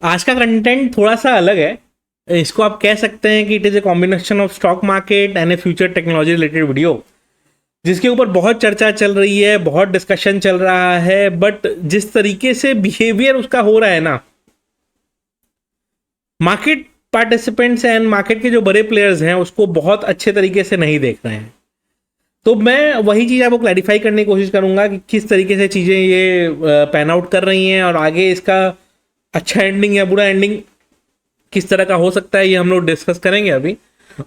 आज का कंटेंट थोड़ा सा अलग है। इसको आप कह सकते हैं कि it is a combination of stock market and A future technology related video, जिसके ऊपर बहुत चर्चा चल रही है, बहुत डिस्कशन चल रहा है। बट जिस तरीके से बिहेवियर उसका हो रहा है ना, मार्केट पार्टिसिपेंट्स एंड मार्केट के जो बड़े प्लेयर्स हैं उसको बहुत अच्छे तरीके से नहीं देख रहे हैं। तो मैं वही चीज़ आपको क्लैरिफाई करने की कोशिश करूंगा कि किस तरीके से चीज़ें ये पैन आउट कर रही हैं और आगे इसका अच्छा एंडिंग या बुरा एंडिंग किस तरह का हो सकता है, ये हम लोग डिस्कस करेंगे अभी।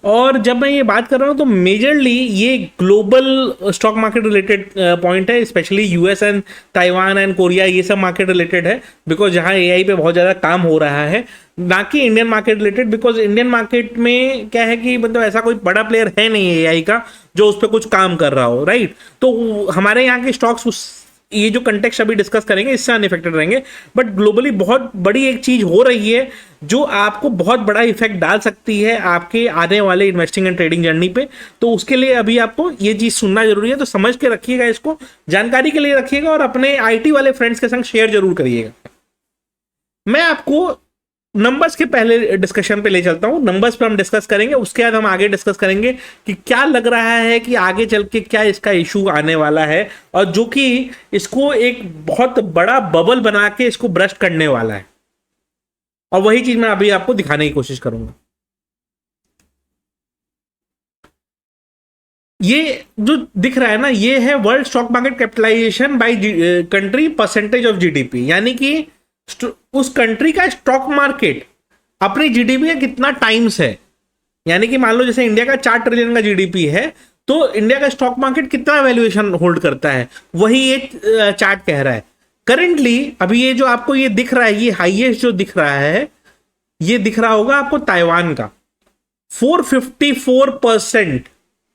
और जब मैं ये बात कर रहा हूँ तो मेजरली ये global stock market related point है, specially US and Taiwan and Korea, ये सब मार्केट रिलेटेड है। बिकॉज जहाँ एआई पे बहुत ज़्यादा काम हो रहा है, ना कि Indian market related. Because Indian market में क्या है कि मतलब ऐसा कोई बड़ा प्लेयर है नहीं एआई का जो उस पर कुछ काम कर रहा हो, राइट। तो हमारे यहाँ के स्टॉक्स उस ये जो कंटेक्स्ट अभी डिस्कस करेंगे इससे अनइफेक्टेड रहेंगे। बट ग्लोबली बहुत बड़ी एक चीज हो रही है जो आपको बहुत बड़ा इफेक्ट डाल सकती है आपके आने वाले इन्वेस्टिंग एंड ट्रेडिंग जर्नी पे। तो उसके लिए अभी आपको ये चीज सुनना जरूरी है, तो समझ के रखिएगा, इसको जानकारी के लिए रखिएगा और अपने आईटी वाले फ्रेंड्स के संग शेयर जरूर करिएगा। मैं आपको नंबर्स के पहले डिस्कशन पे ले चलता हूं। नंबर्स पे हम डिस्कस करेंगे, उसके बाद हम आगे डिस्कस करेंगे कि क्या लग रहा है कि आगे चल के क्या इसका इशू आने वाला है और जो कि इसको एक बहुत बड़ा बबल बना के इसको ब्रस्ट करने वाला है। और वही चीज मैं अभी आपको दिखाने की कोशिश करूंगा। ये जो दिख रहा है ना, ये है world stock market capitalisation by country percentage of GDP, यानी कि उस कंट्री का स्टॉक मार्केट अपनी जीडीपी का कितना टाइम्स है। यानी कि मान लो जैसे इंडिया का 4 ट्रिलियन का जीडीपी है, तो इंडिया का स्टॉक मार्केट कितना वैल्यूएशन होल्ड करता है, वही ये चार्ट कह रहा है। करेंटली अभी ये जो आपको ये दिख रहा है, ये हाईएस्ट जो दिख रहा है, ये दिख रहा होगा आपको ताइवान का 454%।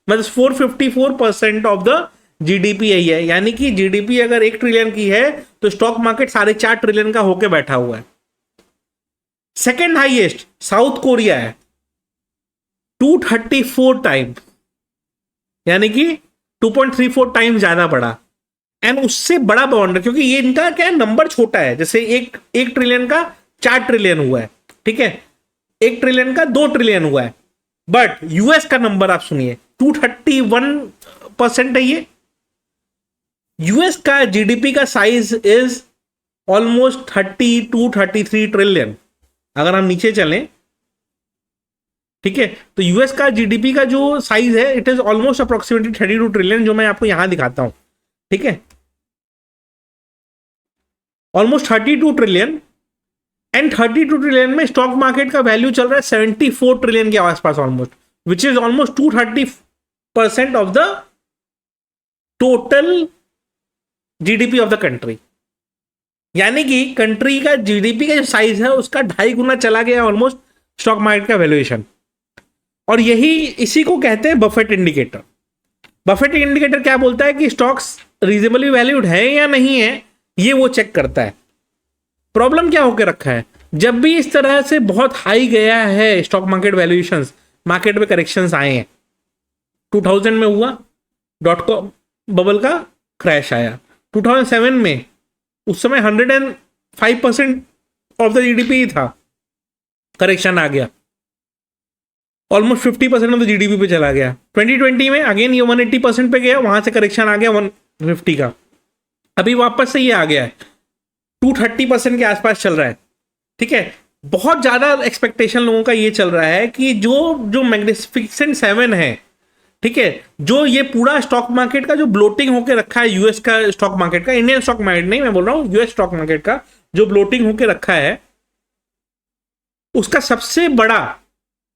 मतलब 454% ऑफ द जीडीपी यही है। यानी कि जीडीपी अगर 1 ट्रिलियन की है तो स्टॉक मार्केट 4.5 ट्रिलियन का होके बैठा हुआ है। सेकेंड हाईएस्ट साउथ कोरिया है 234 टाइम्स, यानी कि 2.34 टाइम्स ज्यादा बड़ा। एंड उससे बड़ा बाउंडर, क्योंकि ये इनका क्या है, नंबर छोटा है। जैसे एक ट्रिलियन का 4 ट्रिलियन हुआ है, ठीक है, 1 ट्रिलियन का 2 ट्रिलियन हुआ है। बट यूएस का नंबर आप सुनिए, 231% है ये। यूएस का जीडीपी का साइज इज ऑलमोस्ट 32-33 ट्रिलियन। अगर हम नीचे चलें, ठीक है, तो यूएस का जीडीपी का जो साइज है it is almost approximately 32 trillion, जो मैं आपको यहां दिखाता हूं, ठीक है, ऑलमोस्ट 32 ट्रिलियन। एंड 32 ट्रिलियन में स्टॉक मार्केट का वैल्यू चल रहा है 74 ट्रिलियन के आसपास almost, which is almost 230% of the total GDP of the country. यानी कि कंट्री का जीडीपी का जो साइज है उसका 2.5 गुना चला गया ऑलमोस्ट स्टॉक मार्केट का वैल्यूएशन। और यही इसी को कहते हैं बफेट इंडिकेटर। बफेट इंडिकेटर क्या बोलता है कि स्टॉक्स रीजनेबली वैल्यूड है या नहीं है, ये वो चेक करता है। प्रॉब्लम क्या होकर रखा है, जब भी इस तरह से बहुत हाई गया है स्टॉक मार्केट वैल्यूएशंस, मार्केट में करेक्शंस आए हैं। 2000 में हुआ, डॉट कॉम बबल का क्रैश आया। 2007 में उस समय 105% ऑफ द जीडीपी ही था, करेक्शन आ गया, ऑलमोस्ट 50% ऑफ द जीडीपी पे चला गया। 2020 में अगेन ये 180% पे गया, वहां से करेक्शन आ गया 150 का, अभी वापस से ये आ गया है 230% के आसपास चल रहा है, ठीक है। बहुत ज्यादा एक्सपेक्टेशन लोगों का ये चल रहा है कि जो जो मैग्निफिसेंट 7 है, ठीक है, जो ये पूरा स्टॉक मार्केट का जो ब्लोटिंग होकर रखा है, यूएस का स्टॉक मार्केट का, इंडियन स्टॉक मार्केट नहीं, मैं बोल रहा हूं यूएस स्टॉक मार्केट का जो ब्लोटिंग होकर रखा है, उसका सबसे बड़ा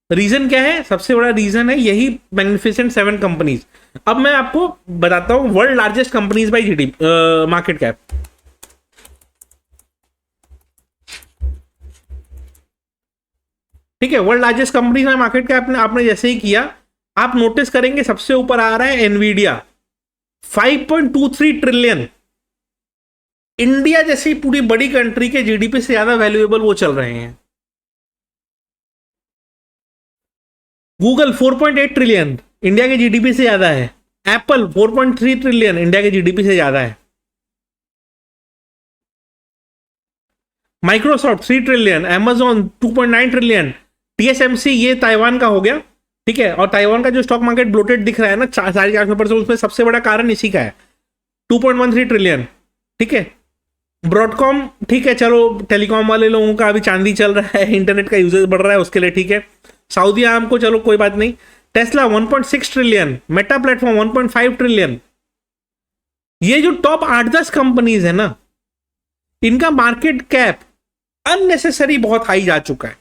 रीजन क्या है? सबसे बड़ा रीजन है यही मैग्निफिसेंट 7 कंपनीज। अब मैं आपको बताता हूं world largest companies by GDP market cap. ठीक है, world largest companies by market cap आपने जैसे ही किया, आप नोटिस करेंगे सबसे ऊपर आ रहा है एनवीडिया 5.23 ट्रिलियन। इंडिया जैसी पूरी बड़ी कंट्री के जीडीपी से ज्यादा वैल्यूएबल वो चल रहे हैं। गूगल 4.8 ट्रिलियन इंडिया के जीडीपी से ज्यादा है। एप्पल 4.3 ट्रिलियन इंडिया के जीडीपी से ज्यादा है। Microsoft 3 trillion, Amazon 2.9 trillion, TSMC ये ताइवान का हो गया, ठीक है। और ताइवान का जो स्टॉक मार्केट ब्लोटेड दिख रहा है ना 450%, उसमें सबसे बड़ा कारण इसी का है, 2.13 ट्रिलियन, ठीक है। ब्रॉडकॉम ठीक है, चलो टेलीकॉम वाले लोगों का अभी चांदी चल रहा है, इंटरनेट का यूजेज बढ़ रहा है उसके लिए, ठीक है। सऊदी आराम को चलो कोई बात नहीं। Tesla 1.6 trillion, Meta platform 1.5 trillion. ये जो टॉप 8-10 कंपनीज है ना, इनका मार्केट कैप अननेसेसरी बहुत हाई जा चुका है।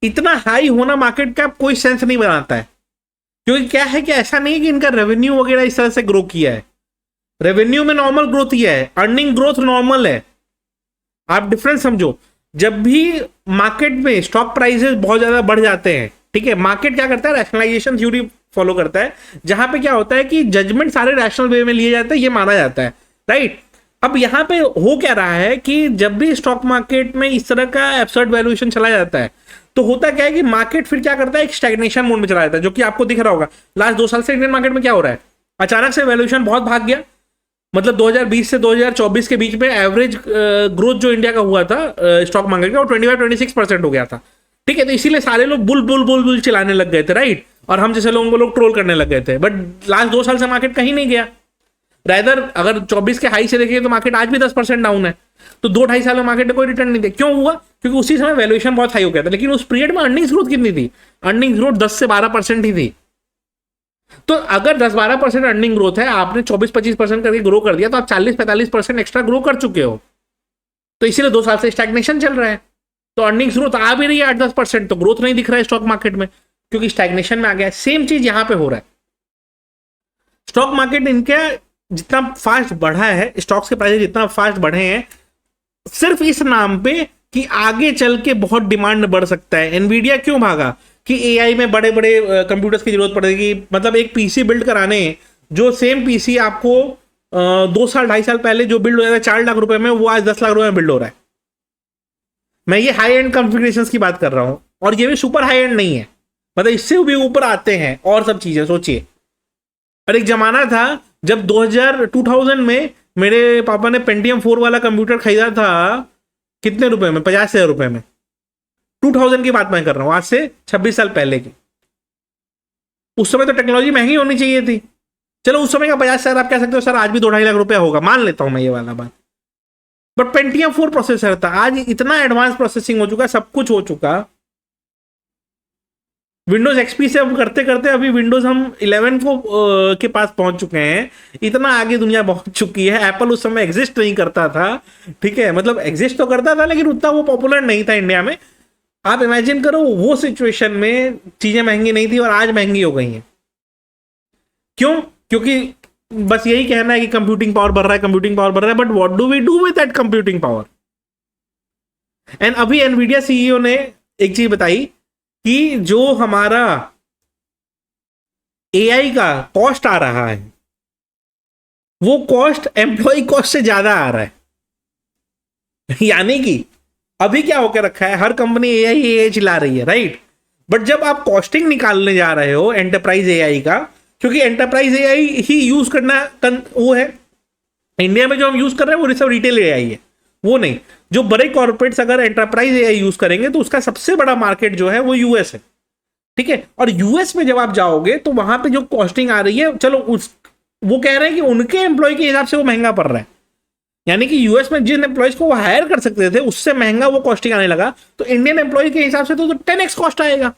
इतना हाई होना मार्केट कैप कोई सेंस नहीं बनाता है, क्योंकि क्या है कि ऐसा नहीं है कि इनका रेवेन्यू वगैरह इस तरह से ग्रो किया है। रेवेन्यू में नॉर्मल ग्रोथ ही है, अर्निंग ग्रोथ नॉर्मल है। आप डिफरेंस समझो, जब भी मार्केट में स्टॉक प्राइसेस बहुत ज्यादा बढ़ जाते हैं, ठीक है, मार्केट क्या करता है, रैशनलाइजेशन थ्योरी फॉलो करता है, जहां पे क्या होता है कि जजमेंट सारे रैशनल वे में लिए जाते हैं, ये माना जाता है, राइट। अब यहां पे हो क्या रहा है कि जब भी स्टॉक मार्केट में इस तरह का एब्सर्ड वैल्यूएशन चला जाता है, तो होता क्या है कि मार्केट फिर क्या करता है, एक स्टैग्नेशन मोड में चला जाता है, जो कि आपको दिख रहा होगा लास्ट 2 साल से इंडियन मार्केट में क्या हो रहा है। अचानक से वैल्यूएशन बहुत भाग गया, मतलब 2020 से 2024 के बीच में एवरेज ग्रोथ जो इंडिया का हुआ था स्टॉक मार्केट का, वो 25-26% हो गया था, ठीक है। तो इसीलिए सारे लोग बुल बुल बुल बुल चिल्लाने लग गए थे, राइट। और हम जैसे लोगों को लोग ट्रोल करने लग गए थे। बट लास्ट 2 साल से मार्केट कहीं नहीं गया। रादर अगर 24 के हाई से देखिए तो मार्केट आज भी 10% डाउन है। तो 2-2.5 साल में मार्केट ने कोई रिटर्न नहीं दिया। क्यों हुआ? क्योंकि उसी समय वैल्यूएशन बहुत हाई हो गया था, लेकिन उस पीरियड में अर्निंग्स ग्रोथ कितनी थी? अर्निंग ग्रोथ 10 से 12% ही थी। तो अगर 10-12% अर्निंग ग्रोथ है, आपने 24-25% करके ग्रो कर दिया, तो आप 40-45% एक्स्ट्रा ग्रो कर चुके हो। तो इसीलिए 2 साल से स्टैग्नेशन चल रहा है। तो अर्निंग्स ग्रोथ आ भी रही है 8-10%, तो ग्रोथ नहीं दिख रहा है स्टॉक मार्केट में, क्योंकि स्टैग्नेशन में आ गया है। सेम चीज यहां पे हो रहा है। स्टॉक मार्केट इनके जितना फास्ट बढ़ा है, स्टॉक्स के प्राइस जितना फास्ट बढ़े हैं, सिर्फ इस नाम पे कि आगे चल के बहुत डिमांड बढ़ सकता है। एनवीडिया क्यों भागा? कि एआई में बड़े बड़े कंप्यूटर्स की जरूरत पड़ेगी। मतलब एक पीसी बिल्ड कराने, जो सेम पीसी आपको 2 साल 2.5 साल पहले जो बिल्ड हो जाता है 4 लाख रुपए में, वो आज 10 लाख रुपए में बिल्ड हो रहा है। मैं ये हाई एंड कॉन्फ़िगरेशंस की बात कर रहा हूं, और ये भी सुपर हाई एंड नहीं है, मतलब इससे भी ऊपर आते हैं और सब चीजें। सोचिए, और एक जमाना था जब 2000 में मेरे पापा ने पेंटियम 4 वाला कंप्यूटर खरीदा था, कितने रुपए में? 50,000 रुपए में। 2000 की बात मैं कर रहा हूं, आज से 26 साल पहले की। उस समय तो टेक्नोलॉजी महंगी होनी चाहिए थी। चलो उस समय का 50,000 आप कह सकते हो सर आज भी 2-2.5 लाख रुपया होगा, मान लेता हूं मैं ये वाला बात। बट पेंटियम 4 प्रोसेसर था। आज इतना एडवांस प्रोसेसिंग हो चुका, सब कुछ हो चुका। विंडोज एक्सपी से अब करते करते अभी विंडोज हम 11 को के पास पहुंच चुके हैं। इतना आगे दुनिया पहुंच चुकी है। एप्पल उस समय एग्जिस्ट नहीं करता था, ठीक है, मतलब एग्जिस्ट तो करता था लेकिन उतना वो पॉपुलर नहीं था इंडिया में। आप इमेजिन करो वो सिचुएशन में चीजें महंगी नहीं थी और आज महंगी हो गई हैं। क्यों? क्योंकि बस यही कहना है कि कंप्यूटिंग पावर बढ़ रहा है, कंप्यूटिंग पावर बढ़ रहा है, but what do we do with that computing power? And अभी एनवीडिया सीईओ ने एक चीज बताई कि जो हमारा एआई का कॉस्ट आ रहा है, वो कॉस्ट एम्प्लॉय कॉस्ट से ज्यादा आ रहा है। यानी कि अभी क्या होकर रखा है, हर कंपनी एआई चिल्ला रही है, राइट। बट जब आप कॉस्टिंग निकालने जा रहे हो एंटरप्राइज एआई का, क्योंकि एंटरप्राइज एआई ही यूज करना वो है, इंडिया में जो हम यूज कर रहे हैं वो सब रिटेल एआई है, वो नहीं। जो बड़े कॉर्पोरेट्स अगर एंटरप्राइज एआई यूज करेंगे तो उसका सबसे बड़ा मार्केट जो है वो यूएस है, ठीक है। और यूएस में जब आप जाओगे तो वहां पे जो कॉस्टिंग आ रही है, चलो वो कह रहे हैं कि उनके एम्प्लॉय के हिसाब से वो महंगा पड़ रहा है। यानी कि यूएस में जिन एम्प्लॉयज को वो हायर कर सकते थे उससे महंगा वो कॉस्टिंग आने लगा। तो इंडियन एम्प्लॉय के हिसाब से तो 10x कॉस्ट आएगा।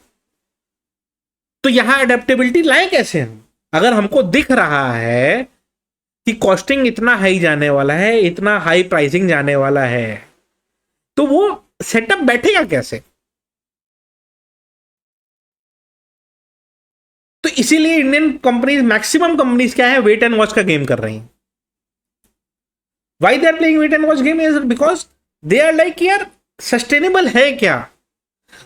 तो यहां अडेप्टेबिलिटी लाए कैसे हम? अगर हमको दिख रहा है कि कॉस्टिंग इतना हाई जाने वाला है, इतना हाई प्राइसिंग जाने वाला है, तो वो सेटअप बैठेगा कैसे? तो इसीलिए इंडियन कंपनीज, मैक्सिमम कंपनीज क्या है, वेट एंड वॉच का गेम कर रही हैं। Why they are playing wait and watch game? Is because they are like यार सस्टेनेबल है क्या?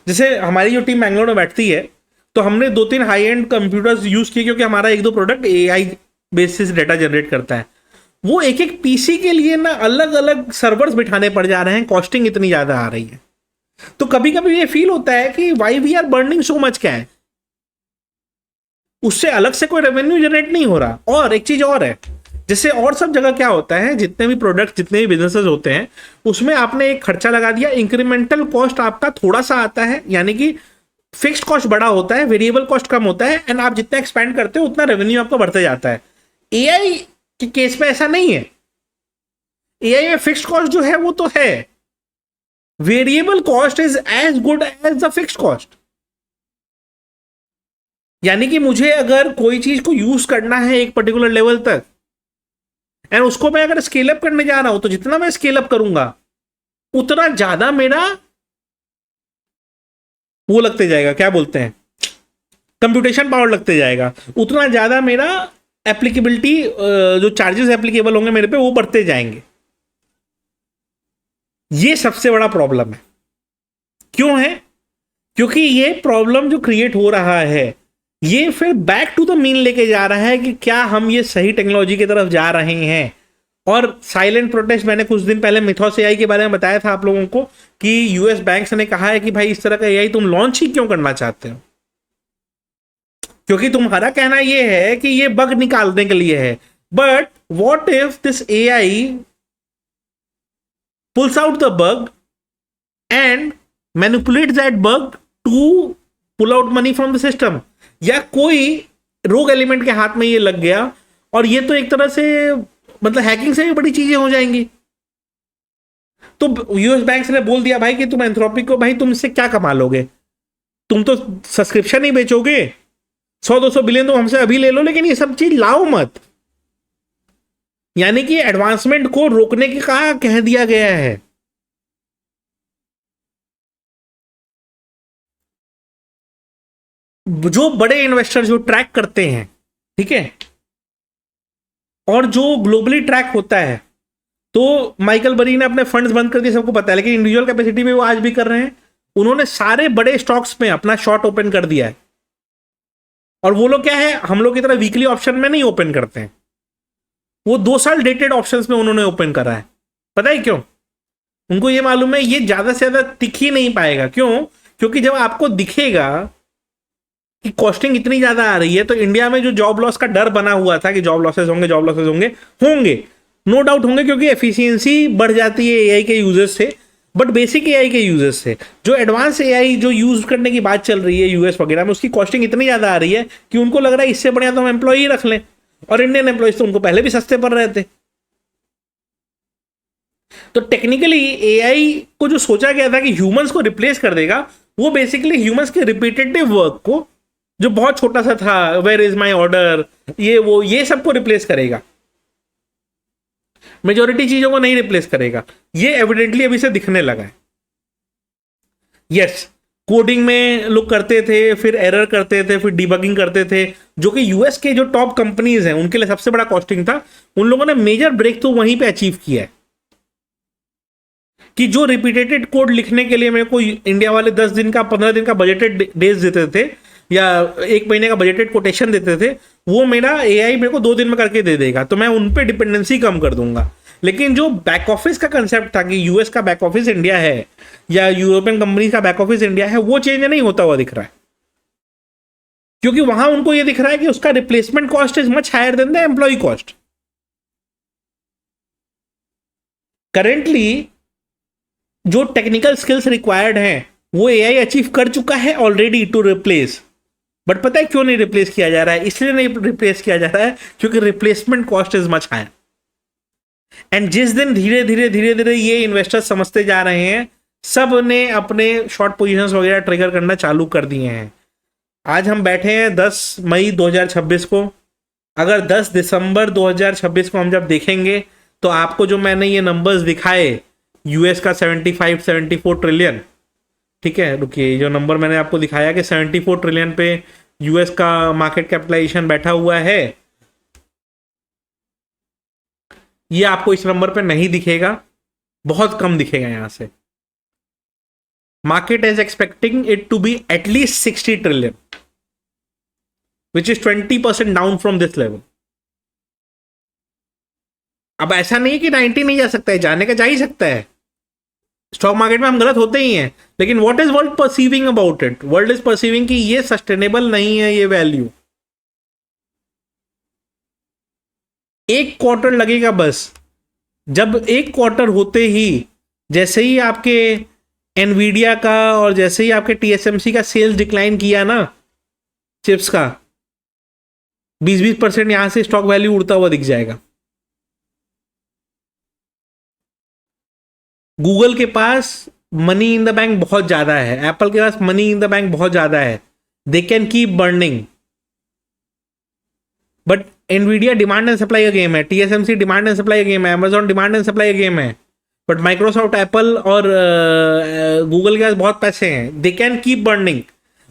जैसे हमारी जो टीम बैंगलोर में बैठती है, तो हमने 2-3 हाई एंड कंप्यूटर्स यूज किए, क्योंकि हमारा 1-2 product AI basis data generate करता है। वो एक एक पीसी के लिए ना अलग अलग सर्वर्स बिठाने पड़ जा रहे हैं, कॉस्टिंग इतनी ज्यादा आ रही है। तो कभी कभी ये फील होता है कि why we are burning so much cash, उससे अलग से कोई रेवेन्यू जनरेट नहीं हो रहा। और एक चीज और है जैसे और सब जगह क्या होता है, जितने भी प्रोडक्ट जितने भी बिजनेसेस होते हैं उसमें आपने एक खर्चा लगा दिया, इंक्रीमेंटल कॉस्ट आपका थोड़ा सा आता है, यानी कि फिक्स्ड कॉस्ट बड़ा होता है, वेरिएबल कॉस्ट कम होता है, एंड आप जितना एक्सपेंड करते हो उतना रेवेन्यू आपका बढ़ते जाता है। एआई के केस में ऐसा नहीं है। एआई में फिक्स्ड कॉस्ट जो है वो तो है, variable cost is as good as the fixed cost. यानी कि मुझे अगर कोई चीज को यूज करना है एक पर्टिकुलर लेवल तक, एंड उसको मैं अगर स्केल अप करने जा रहा हूं, तो जितना मैं स्केल अप करूंगा उतना ज्यादा मेरा वो लगते जाएगा, क्या बोलते हैं, कंप्यूटेशन पावर लगते जाएगा, उतना ज्यादा मेरा एप्लीकेबिलिटी, जो चार्जेस एप्लीकेबल होंगे मेरे पे वो बढ़ते जाएंगे। ये सबसे बड़ा प्रॉब्लम है। क्यों है? क्योंकि ये प्रॉब्लम जो क्रिएट हो रहा है ये फिर बैक टू द मीन लेके जा रहा है कि क्या हम ये सही टेक्नोलॉजी की तरफ जा रहे हैं। और साइलेंट प्रोटेस्ट, मैंने कुछ दिन पहले मिथोस एआई के बारे में बताया था आप लोगों को कि यूएस बैंक्स ने कहा है कि भाई इस तरह का एआई तुम लॉन्च ही क्यों करना चाहते हो, क्योंकि तुम्हारा कहना यह है कि ये बग निकालने के लिए है। But what if this AI pulls out the bug and manipulate that bug to pull out money from the system, या कोई रोग एलिमेंट के हाथ में ये लग गया, और ये तो एक तरह से मतलब हैकिंग से भी बड़ी चीजें हो जाएंगी। तो यूएस बैंक्स ने बोल दिया भाई कि तुम एंथ्रोपिक को, भाई तुम इससे क्या कमा लोगे, तुम तो सब्सक्रिप्शन ही बेचोगे, 100-200 बिलियन तो हमसे अभी ले लो, लेकिन ये सब चीज लाओ मत। यानी कि एडवांसमेंट को रोकने के कहा कह दिया गया है। जो बड़े इन्वेस्टर जो ट्रैक करते हैं, ठीक है, और जो ग्लोबली ट्रैक होता है, तो माइकल बरी ने अपने फंड्स बंद कर दिए, सबको पता है, लेकिन इंडिविजुअल कैपेसिटी में वो आज भी कर रहे हैं। उन्होंने सारे बड़े स्टॉक्स में अपना शॉर्ट ओपन कर दिया है, और वो लोग क्या है, हम लोग की तरह वीकली ऑप्शन में नहीं ओपन करते हैं, वो 2 साल डेटेड ऑप्शंस में उन्होंने ओपन करा है। पता है क्यों? उनको ये मालूम है ये ज्यादा से ज्यादा दिख ही नहीं पाएगा। क्यों? क्योंकि जब आपको दिखेगा कि कॉस्टिंग इतनी ज्यादा आ रही है, तो इंडिया में जो जॉब लॉस का डर बना हुआ था कि जॉब लॉसेस होंगे, जॉब लॉसेस होंगे, होंगे, नो डाउट होंगे, क्योंकि एफिशिएंसी बढ़ जाती है एआई के यूजर्स से, बट बेसिक एआई के यूजर्स से। जो एडवांस एआई जो यूज करने की बात चल रही है यूएस वगैरह में, उसकी कॉस्टिंग इतनी ज्यादा आ रही है कि उनको लग रहा है इससे बढ़िया तो हम एम्प्लॉय रख लें, और इंडियन एम्प्लॉयज तो उनको पहले भी सस्ते पड़ रहे थे। तो टेक्निकली एआई को जो सोचा गया था कि ह्यूमंस को रिप्लेस कर देगा, वो बेसिकली ह्यूमंस के रिपीटेटिव वर्क को, जो बहुत छोटा सा था, वेयर इज माई ऑर्डर, ये वो, ये सबको रिप्लेस करेगा, मेजोरिटी चीजों को नहीं रिप्लेस करेगा। ये एविडेंटली अभी से दिखने लगा है। यस, कोडिंग में लोग करते थे, फिर एरर करते थे, फिर डिबगिंग करते थे, जो कि यूएस के जो टॉप कंपनीज हैं उनके लिए सबसे बड़ा कॉस्टिंग था। उन लोगों ने मेजर ब्रेक तो वहीं पे अचीव किया है कि जो रिपीटेटेड कोड लिखने के लिए मेरे को इंडिया वाले 10 दिन का 15 दिन का बजटेड डेज देते थे, या 1 महीने का बजटेड कोटेशन देते थे, वो मेरा एआई मेरे को 2 दिन में करके दे देगा, तो मैं उन पे डिपेंडेंसी कम कर दूंगा। लेकिन जो बैक ऑफिस का कंसेप्ट था कि यूएस का बैक ऑफिस इंडिया है या यूरोपियन कंपनी का बैक ऑफिस इंडिया है, वो चेंज नहीं होता हुआ दिख रहा है, क्योंकि वहां उनको ये दिख रहा है कि उसका replacement cost is much higher than the employ cost. Currently जो टेक्निकल स्किल्स रिक्वायर्ड हैं वो एआई अचीव कर चुका है ऑलरेडी टू रिप्लेस। बट पता है क्यों नहीं रिप्लेस किया जा रहा है? इसलिए नहीं रिप्लेस किया जा रहा है क्योंकि replacement cost is much higher. And जिस दिन धीरे धीरे धीरे धीरे ये इन्वेस्टर्स समझते जा रहे हैं, सब ने अपने शॉर्ट पोजीशंस वगैरह ट्रिगर करना चालू कर दिए हैं। आज हम बैठे हैं 10 मई 2026 को। अगर 10 दिसंबर 2026 को हम जब देखेंगे, तो आपको जो मैंने ये नंबर्स दिखाए, यूएस का 75-74 ट्रिलियन, ठीक है, रुकिए, जो नंबर मैंने आपको दिखाया कि 74 ट्रिलियन पे यूएस का मार्केट कैपिटलाइजेशन बैठा हुआ है, ये आपको इस नंबर पे नहीं दिखेगा, बहुत कम दिखेगा यहां से। Market is expecting it to be at least 60 trillion, which is 20% down from this level. अब ऐसा नहीं है कि 90 नहीं जा सकता है, जाने का जा ही सकता है। स्टॉक मार्केट में हम गलत होते ही हैं, लेकिन what is world perceiving about it? World is perceiving कि ये सस्टेनेबल नहीं है, ये वैल्यू। एक क्वार्टर लगेगा बस। जब एक क्वार्टर होते ही, जैसे ही आपके एनवीडिया का और जैसे ही आपके टीएसएमसी का सेल्स डिक्लाइन किया ना, चिप्स का 20% यहां से स्टॉक वैल्यू उड़ता हुआ दिख जाएगा। गूगल के पास मनी इन द बैंक बहुत ज्यादा है, एप्पल के पास मनी इन द बैंक बहुत ज्यादा है, they can keep burning. But Nvidia demand and supply का गेम है, टीएसएमसी डिमांड एंड सप्लाई का गेम है, अमेजॉन डिमांड एंड सप्लाई का गेम है। बट माइक्रोसॉफ्ट, एप्पल और गूगल के पास बहुत पैसे हैं, they can keep burning.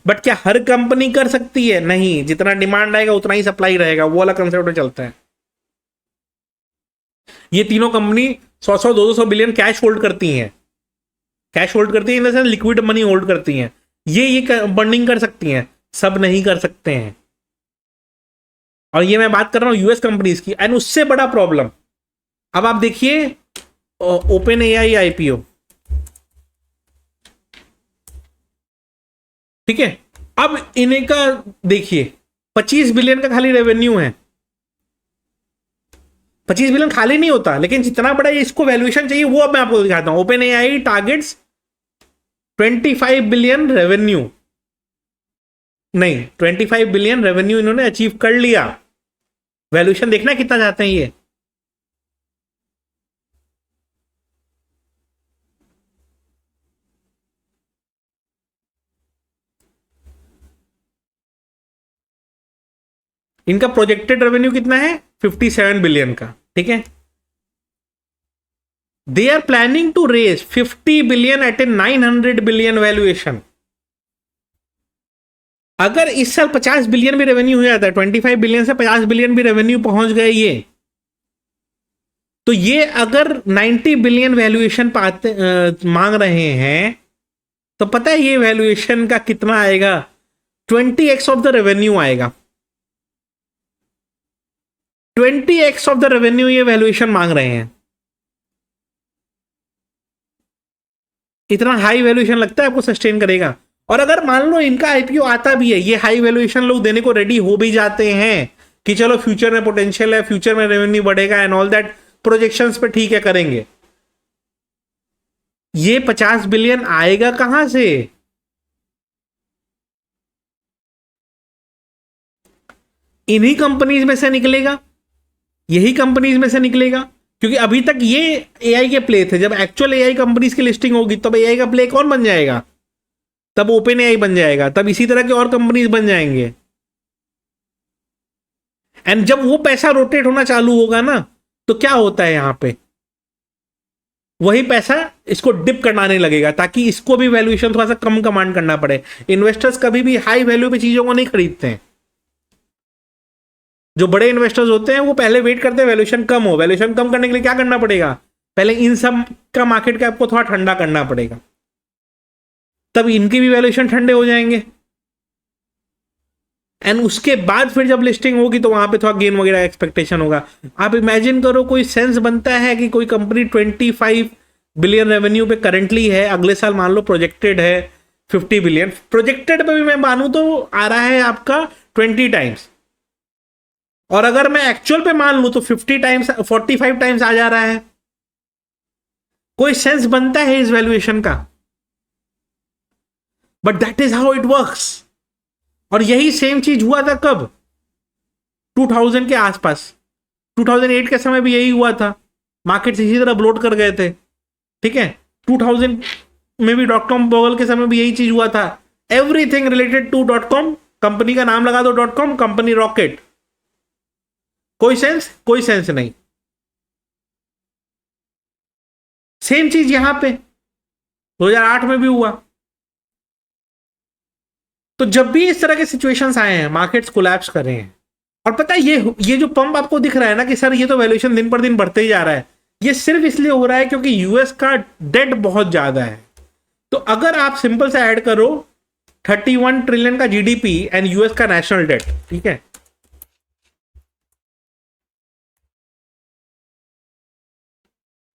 But क्या हर कंपनी कर सकती है? नहीं, जितना डिमांड आएगा उतना ही सप्लाई रहेगा, वो वाला कंसेप्ट चलता है। ये तीनों कंपनी 100 200 बिलियन कैश होल्ड करती हैं, कैश होल्ड करती है in the sense liquid money hold करती हैं। ये बर्निंग कर सकती हैं, सब नहीं कर सकते हैं। और ये मैं बात कर रहा हूं यूएस कंपनीज की। एंड उससे बड़ा प्रॉब्लम, अब आप देखिए ओपन एआई आईपीओ, ठीक है। अब इन्हें का देखिए 25 बिलियन का खाली रेवेन्यू है। 25 बिलियन खाली नहीं होता, लेकिन जितना बड़ा इसको वैल्यूएशन चाहिए वो अब मैं आपको दिखाता हूं। Open AI targets 25 billion revenue, नहीं 25 बिलियन रेवेन्यू इन्होंने अचीव कर लिया। वैल्यूएशन देखना कितना चाहते हैं ये। इनका प्रोजेक्टेड रेवेन्यू कितना है? 57 बिलियन का, ठीक है। They are planning to raise 50 billion at a 900 billion valuation. अगर इस साल 50 बिलियन भी रेवेन्यू हो जाता है, 25 बिलियन से 50 बिलियन भी रेवेन्यू पहुंच गए ये, तो ये अगर 90 बिलियन वैल्यूएशन पाते मांग रहे हैं, तो पता है ये वैल्यूएशन का कितना आएगा? 20x ऑफ द रेवेन्यू आएगा। 20x ऑफ द रेवेन्यू ये वैल्यूएशन मांग रहे हैं। इतना हाई वैल्यूएशन लगता है आपको सस्टेन करेगा? और अगर मान लो इनका आईपीओ आता भी है, ये हाई वैल्यूएशन लोग देने को रेडी हो भी जाते हैं कि चलो फ्यूचर में पोटेंशियल है, फ्यूचर में रेवेन्यू बढ़ेगा एंड ऑल दैट, प्रोजेक्शंस पे ठीक है करेंगे, ये 50 बिलियन आएगा कहां से? इन्हीं कंपनीज में से निकलेगा, यही कंपनीज में से निकलेगा। क्योंकि अभी तक ये एआई के प्ले थे, जब एक्चुअल एआई कंपनीज की लिस्टिंग होगी तब एआई का प्ले कौन बन जाएगा? तब ओपन एआई बन जाएगा, तब इसी तरह के और कंपनीज बन जाएंगे। एंड जब वो पैसा रोटेट होना चालू होगा ना, तो क्या होता है यहां पे, वही पैसा इसको डिप करवाने लगेगा, ताकि इसको भी वैल्यूएशन थोड़ा सा कम कमांड करना पड़े। इन्वेस्टर्स कभी भी हाई वैल्यू पे चीजों को नहीं खरीदते हैं। जो बड़े इन्वेस्टर्स होते हैं वो पहले वेट करते हैं वैल्यूएशन कम हो। वैल्यूएशन कम करने के लिए क्या करना पड़ेगा? पहले इन सब का मार्केट कैप को थोड़ा ठंडा करना पड़ेगा, तब इनके भी वैल्यूएशन ठंडे हो जाएंगे। एंड उसके बाद फिर जब लिस्टिंग होगी तो वहां पे थोड़ा गेन वगैरह एक्सपेक्टेशन होगा। आप इमेजिन करो, कोई सेंस बनता है कि कोई कंपनी 25 बिलियन रेवेन्यू पे करंटली है, अगले साल मान लो प्रोजेक्टेड है 50 बिलियन, प्रोजेक्टेड पे भी मैं मानूं तो आ रहा है आपका 20 टाइम्स, और अगर मैं एक्चुअल पे मान लूं तो 50 टाइम्स 45 टाइम्स आ जा रहा है। कोई सेंस बनता है इस वैल्यूएशन का? But that is how it works. और यही सेम चीज हुआ था कब? 2000 के आसपास, 2008 के समय भी यही हुआ था। मार्केट इसी तरह ब्लोट कर गए थे, ठीक है। 2000 में भी डॉट कॉम बबल के समय भी यही चीज हुआ था। Everything related to dot com, company का नाम लगा दो डॉट कॉम, कंपनी रॉकेट। कोई सेंस? कोई सेंस नहीं। सेम चीज यहां पे 2008 में भी हुआ। तो जब भी इस तरह के सिचुएशंस आए हैं, मार्केट्स कोलैप्स कर रहे हैं। और पता है ये जो पंप आपको दिख रहा है ना कि सर ये तो वैल्यूएशन दिन पर दिन बढ़ते ही जा रहा है, ये सिर्फ इसलिए हो रहा है क्योंकि यूएस का डेट बहुत ज्यादा है। तो अगर आप सिंपल से ऐड करो 31 ट्रिलियन का जीडीपी एंड यूएस का नेशनल डेट, ठीक है,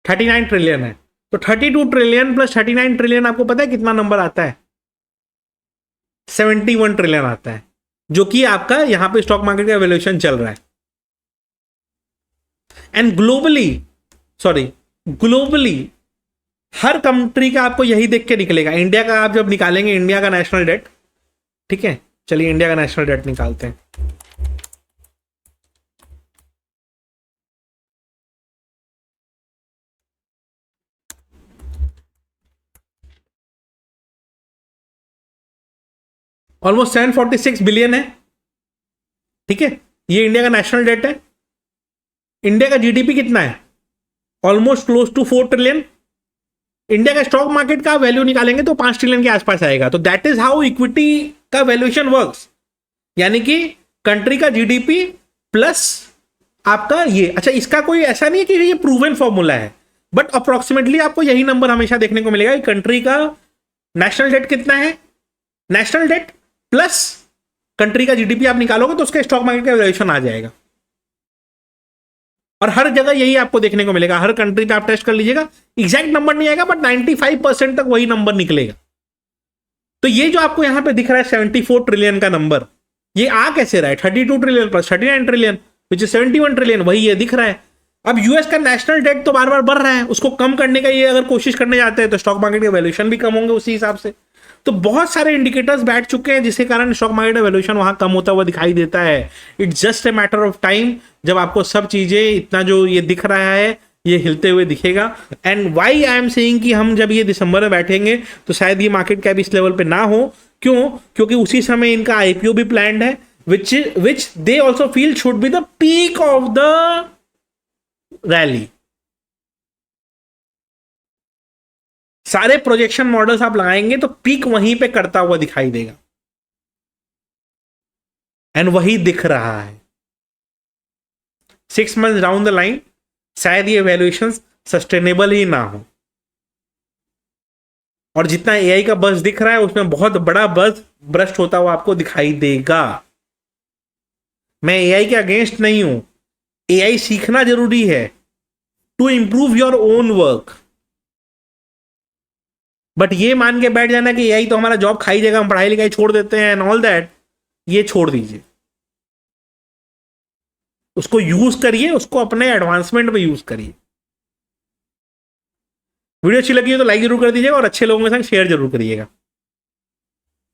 39 ट्रिलियन है, तो 32 ट्रिलियन प्लस 39 ट्रिलियन आपको पता है कितना नंबर आता है? 71 ट्रिलियन आता है, जो कि आपका यहां पे स्टॉक मार्केट का वैल्यूएशन चल रहा है। एंड ग्लोबली हर कंट्री का आपको यही देख के निकलेगा। इंडिया का आप जब निकालेंगे, इंडिया का नेशनल डेट, ठीक है, चलिए इंडिया का नेशनल डेट निकालते हैं। ऑलमोस्ट 746 बिलियन है, ठीक है, ये इंडिया का नेशनल डेट है। इंडिया का जीडीपी कितना है? Almost close to 4 trillion. India का स्टॉक मार्केट का वैल्यू निकालेंगे तो 5 ट्रिलियन के आसपास आएगा। तो दैट इज हाउ इक्विटी का वैल्यूएशन वर्क्स, यानी कि कंट्री का जीडीपी प्लस आपका ये। अच्छा, इसका कोई ऐसा नहीं है कि ये प्रूवन फॉर्मूला है, बट अप्रोक्सीमेटली आपको यही नंबर हमेशा देखने को मिलेगा कि कंट्री का नेशनल डेट कितना है, नेशनल डेट प्लस कंट्री का जीडीपी आप निकालोगे तो उसका स्टॉक मार्केट का वैल्यूएशन आ जाएगा। और हर जगह यही आपको देखने को मिलेगा, हर कंट्री पे आप टेस्ट कर लीजिएगा, एग्जैक्ट नंबर नहीं आएगा बट 95% तक वही नंबर निकलेगा। तो ये जो आपको यहां पे दिख रहा है 74 ट्रिलियन का नंबर, ये आ कैसे रहा है? 32 trillion plus 39 trillion which is 71 trillion, वही ये दिख रहा है। अब यूएस का नेशनल डेट तो बार बार बढ़ रहा है, उसको कम करने का ये अगर कोशिश करने जाते हैं तो स्टॉक मार्केट के वैल्यूएशन भी कम होंगे उसी हिसाब से। तो बहुत सारे इंडिकेटर्स बैठ चुके हैं जिसके कारण स्टॉक मार्केट का वैल्यूएशन वहां कम होता हुआ दिखाई देता है। It's just a matter of time जब आपको सब चीजें इतना जो ये दिख रहा है ये हिलते हुए दिखेगा। And why I am saying कि हम जब ये दिसंबर में बैठेंगे तो शायद ये मार्केट कैप इस लेवल पे ना हो। क्यों? क्योंकि उसी समय इनका आईपीओ भी प्लान्ड है, which they also feel should be the peak of the rally. सारे प्रोजेक्शन मॉडल्स आप लगाएंगे तो पीक वहीं पे करता हुआ दिखाई देगा, एंड वही दिख रहा है। 6 मंथ डाउन द लाइन शायद ये वैल्यूएशन सस्टेनेबल ही ना हो। और जितना एआई का बस दिख रहा है उसमें बहुत बड़ा बस ब्रस्ट होता हुआ आपको दिखाई देगा। मैं एआई के अगेंस्ट नहीं हूं, एआई सीखना जरूरी है to improve your own work, but ये मान के बैठ जाना कि एआई तो हमारा जॉब खाई जाएगा, हम पढ़ाई लिखाई छोड़ देते हैं एंड ऑल दैट, ये छोड़ दीजिए। उसको यूज करिए, उसको अपने एडवांसमेंट में यूज करिए। वीडियो अच्छी लगी हो तो लाइक जरूर कर दीजिएगा और अच्छे लोगों के संग शेयर जरूर करिएगा।